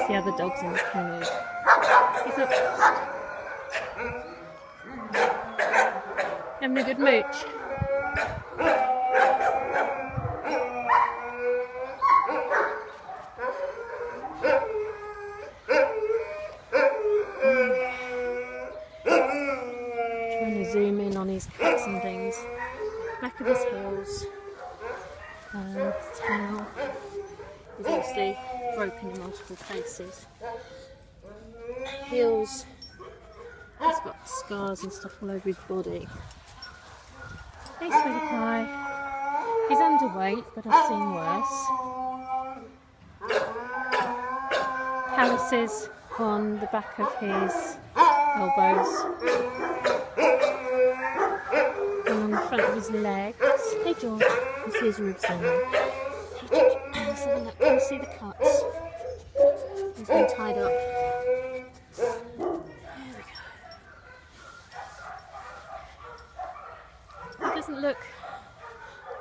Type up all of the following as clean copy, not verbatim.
the other dogs in the kennel. He's not having a good mooch. Trying to zoom in on his cuts and things. Back of his heels. His tail is obviously broken in multiple places. Heels. He's got scars and stuff all over his body. Hey, sweetie pie. He's underweight, but I've seen worse. Calluses on the back of his elbows and on the front of his legs. Hey George, you see his ribs down there. Hey George, let's have a look. Can you see the cuts? He's been tied up. There we go. He doesn't look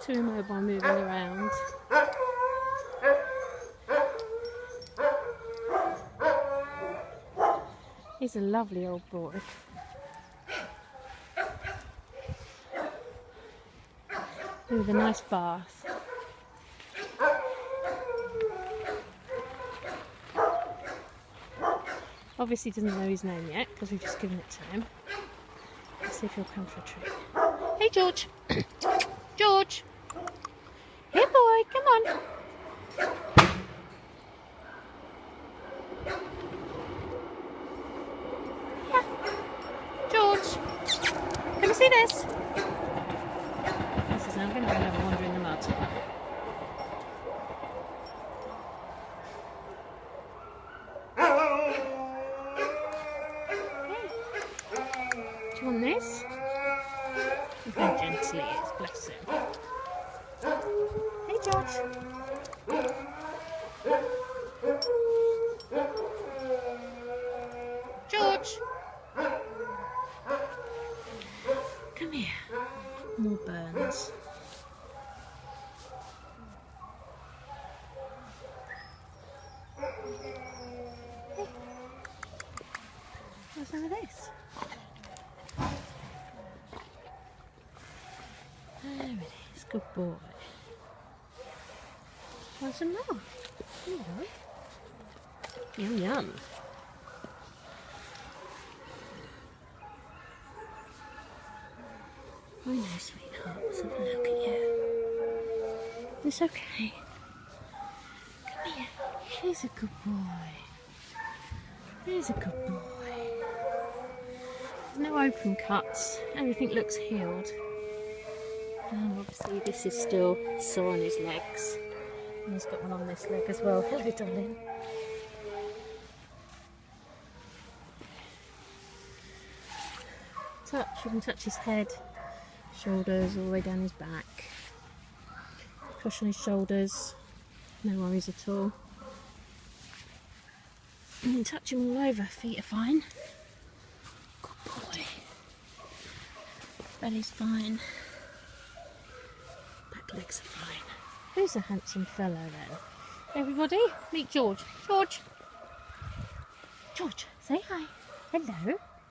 too immobile moving around. He's a lovely old boy. With a nice bath. Obviously doesn't know his name yet because we've just given it to him. Let's see if he'll come for a treat. Hey George! George! Here boy, come on! George, can we see this? He says, I'm going to go and have a wander in the mud. Do you want this? Look how gentle he is, bless him. Hey George. George. Come here. More burns. Hey. What's some of this? There it is. Good boy. Want some more? Hello. Yum yum. I know, sweetheart. Let's have a look at you. It's okay. Come here. He's a good boy. He's a good boy. There's no open cuts. Everything looks healed. Obviously this is still sore on his legs. And he's got one on this leg as well. Hello, darling. Touch. You can touch his head. Shoulders all the way down his back. Push on his shoulders, no worries at all. And then touch him all over, feet are fine. Good boy. Belly's fine. Back legs are fine. Who's a handsome fellow then? Everybody, meet George. George! George, say hi. Hello.